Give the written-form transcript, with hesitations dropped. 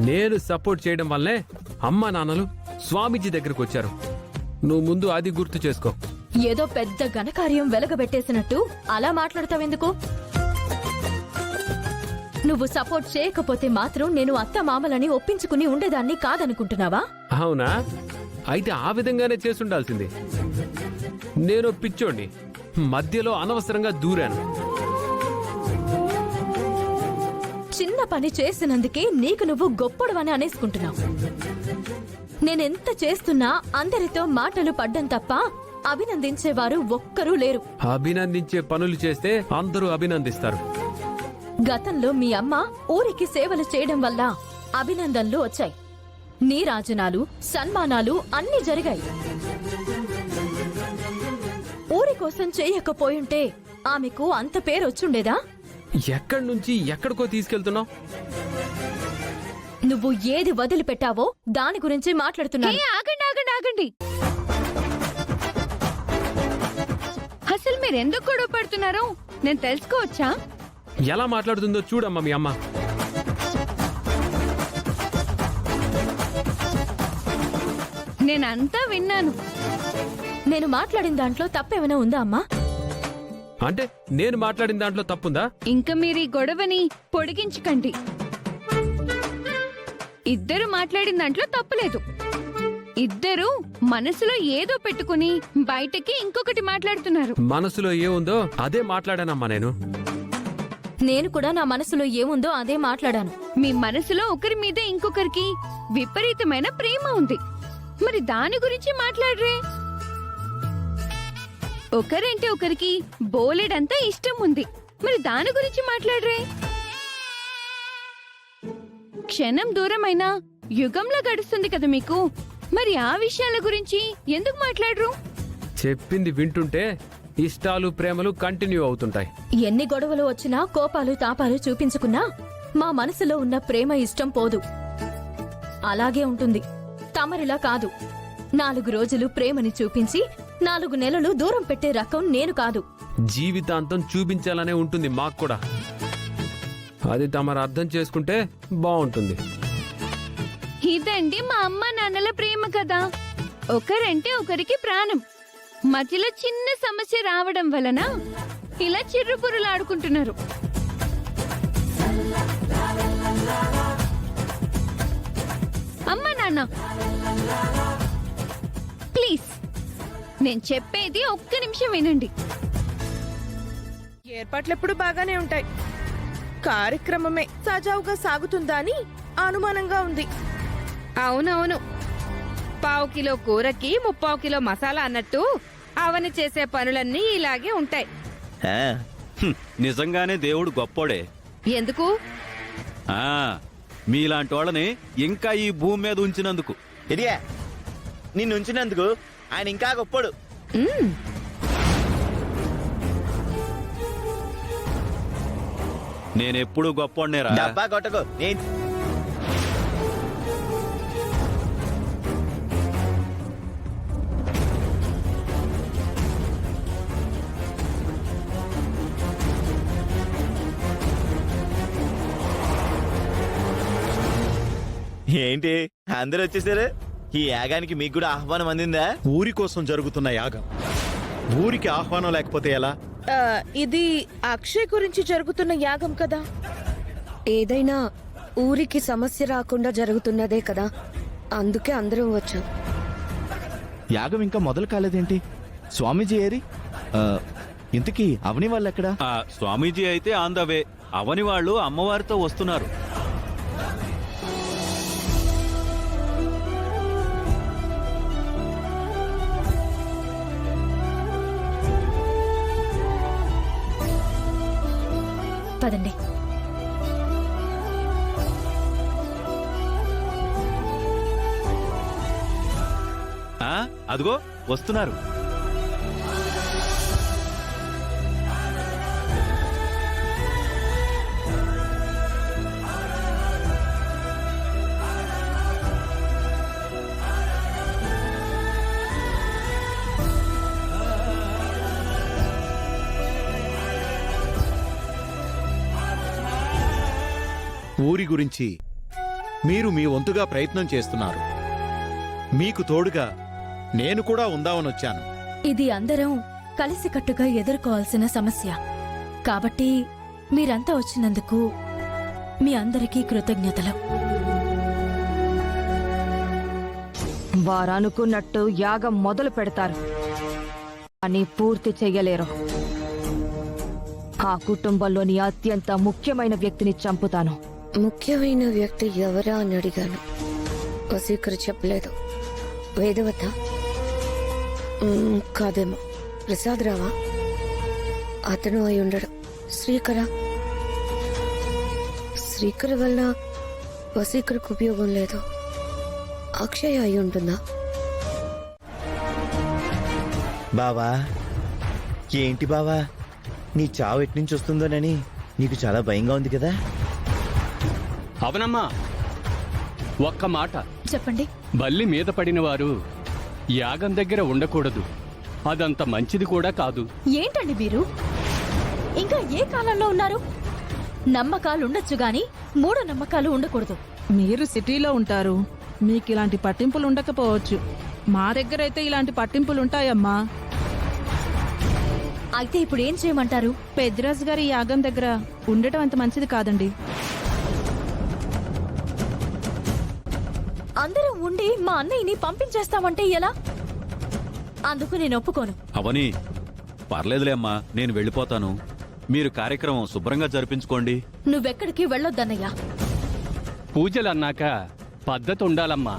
నేను సపోర్ట్ చేయడం వల్లే అమ్మా నాన్నలు స్వామీజీ దగ్గరకు వచ్చారు. నువ్వు ముందు అది గుర్తు చేసుకో. ఏదో పెద్ద ఘనకార్యం వెలగబెట్టేసినట్టు అలా మాట్లాడతావెందుకు? నువ్వు సపోర్ట్ చేయకపోతే మాత్రం నేను అత్త మామలని ఒప్పించుకుని ఉండేదాన్ని కాదనుకుంటున్నావా? అవునా? అయితే ఆ విధంగానే చేసుండాల్సింది. నేను పిచ్చోడిని, మధ్యలో అనవసరంగా దూరాను. చిన్న పని చేసినందుకే నీకు నువ్వు గొప్పడవని అనేసుకుంటున్నావు. నేనెంత చేస్తున్నా అందరితో మాటలు పడ్డం తప్ప అభినందించేవారు ఒక్కరూ లేరు. అభినందించే పనులు చేస్తే అందరూ అభినందిస్తారు. గతంలో మీ అమ్మ ఊరికి సేవలు చేయడం వల్ల అభినందనలు వచ్చాయి. నీరాజనాలు, సన్మానాలు అన్నీ జరిగాయి. ఊరి కోసం చేయకపోయుంటే ఆమెకు అంత పేరొచ్చుండేదా? ఎక్కడి నుంచి ఎక్కడికో తీసుకెళ్తున్నావు? నువ్వు ఏది వదిలిపెట్టావో దాని గురించి మాట్లాడుతున్నాను. ఆగండి. అసలు మీరెందుకు గొడవ పడుతున్నారో నేను తెలుసుకోవచ్చా? ఎలా మాట్లాడుతుందో చూడమ్మా మీ అమ్మ. నేనంతా విన్నాను. నేను మాట్లాడిన దాంట్లో తప్పేమైనా ఉందా అమ్మా? అంటే నేను మాట్లాడిన దాంట్లో తప్పుందా? ఇంకా మీరు ఈ గొడవని పొడిగించకండి. ఇద్దరు మాట్లాడిన దాంట్లో తప్పులేదు. ఇద్దరు మనసులో ఏదో పెట్టుకుని బయటకి ఇంకొకటి మాట్లాడుతున్నారు. మనసులో ఏముందో అదే మాట్లాడానమ్మా నేను. నేను కూడా నా మనసులో ఏముందో అదే మాట్లాడాను. మీ మనసులో ఒకరి మీద ఇంకొకరికి విపరీతమైన ప్రేమ ఉంది. మరి దాని గురించి మాట్లాడరే. ఒకరంటే ఒకరికి బోలెడంతా ఇష్టం ఉంది. మరి దాని గురించి మాట్లాడరే. క్షణం దూరమైనా యుగంలో గడుస్తుంది కదా మీకు. మరి ఆ విషయాల గురించి ఎందుకు మాట్లాడరు? చెప్పింది వింటుంటే ఇష్టాలు ప్రేమలు కంటిన్యూ అవుతుంటాయి. ఎన్ని గొడవలు వచ్చినా కోపాలు తాపాలు చూపించుకున్నా మా మనసులో ఉన్న ప్రేమ ఇష్టం పోదు. అలాగే ఉంటుంది. తమరిలా కాదు. 4 రోజులు ప్రేమని చూపించి 4 నెలలు దూరం పెట్టే రకం నేను కాదు. జీవితాంతం చూపించాలనే ఉంటుంది మాకు కూడా. అది తమరు అర్థం చేసుకుంటే బాగుంటుంది. ఇదండి మా అమ్మ నాన్నల ప్రేమ కదా. ఒకరంటే ఒకరికి ప్రాణం. మధ్యలో చిన్న సమస్య రావడం వలన ఇలా చిర్రుపురులాడుకుంటున్నారు. అమ్మ నాన్న ప్లీజ్, నేను చెప్పేది ఒక్క నిమిషం వినండి. ఏర్పాట్లెప్పుడు బాగానే ఉంటాయి. కార్యక్రమమే సజావుగా సాగుతుందా అని అనుమానంగా ఉంది. అవునవును. 1/4 కిలో కూరకి 3/4 కిలో మసాలా అన్నట్టు అవని చేసే పనులన్నీ ఇలాగే ఉంటాయి. నిజంగానే దేవుడు గొప్పోడే. ఎందుకు? మీలాంటోళ్ళని ఇంకా ఈ భూమి మీద ఉంచినందుకు. ఇదిగా నిన్ను ఉంచినందుకు ఆయన ఇంకా గొప్పోడు. నేనెప్పుడు గొప్పోడ్నేరా. డబ్బా కొట్టకు. ఏంటి అందరూ వచ్చేసారు? ఈ యాగానికి మీకు కూడా ఆహ్వానం అందిందా? ఊరి కోసం జరుగుతున్న యాగం, ఊరికి ఆహ్వానం లేకపోతే ఎలా? ఇది అక్షయ్ గురించి జరుగుతున్న యాగం కదా. ఏదైనా ఊరికి సమస్య రాకుండా జరుగుతున్నదే కదా, అందుకే అందరం వచ్చాం. యాగం ఇంకా మొదలు కాలేదేంటి? స్వామీజీ ఏరి? ఇంతకీ అవని వాళ్ళు ఎక్కడా? స్వామీజీ అయితే ఆన్ ద వే. అవని వాళ్ళు అమ్మవారితో వస్తున్నారు. పదండి. అదిగో వస్తున్నారు. ఊరి గురించి మీరు మీ వంతుగా ప్రయత్నం చేస్తున్నారు. మీకు తోడుగా నేను కూడా ఉందామనొచ్చాను. ఇది అందరం కలిసికట్టుగా ఎదుర్కోవాల్సిన సమస్య. కాబట్టి మీరంతా వచ్చినందుకు మీ అందరికీ కృతజ్ఞతలు. వారనుకున్నట్టు యాగం మొదలు పెడతారు, అని పూర్తి చెయ్యలేరు. ఆ కుటుంబంలోని అత్యంత ముఖ్యమైన వ్యక్తిని చంపుతాను. ముఖ్యమైన వ్యక్తి ఎవరా అని అడిగాను. వసీకరు చెప్పలేదు. వేదవత? కాదేమో. ప్రసాద్ రావా? అతను అయి ఉండడు. శ్రీకరా? శ్రీకర వల్ల వసీకరకు ఉపయోగం లేదు. అక్షయ అయి ఉంటుందా? బావా, ఏంటి బావా, నీ చావు ఎట్నుంచి వస్తుందోనని నీకు చాలా భయంగా ఉంది కదా? అవునమ్మా, ఒక్క మాట చెప్పండి. బల్లి మీద పడిన వారు యాగం దగ్గర ఉండకూడదు. అదంత మంచిది కూడా కాదు. ఏంటండి మీరు? ఇంకా ఏ కాలంలో ఉన్నారు? నమ్మకాలుండొచ్చు గాని మూఢ నమ్మకాలు ఉండకూడదు. మీరు సిటీలో ఉంటారు, మీకు ఇలాంటి పట్టింపులు ఉండకపోవచ్చు. మా దగ్గరైతే ఇలాంటి పట్టింపులుంటాయమ్మా. అయితే ఇప్పుడు ఏం చేయమంటారు? పెద్దిరాజు గారి యాగం దగ్గర ఉండటం అంత మంచిది కాదండి. అందరూ ఉండి మా అన్నయ్యని పంపించేస్తామంటే ఎలా? అందుకు నేను ఒప్పుకోను. అవని, పర్లేదులే అమ్మా, నేను వెళ్ళిపోతాను. మీరు కార్యక్రమం శుభ్రంగా జరిపించుకోండి. నువ్వెక్కడికి వెళ్ళొద్దన్నయ్యా. పూజలన్నాక పద్ధతి ఉండాలమ్మా.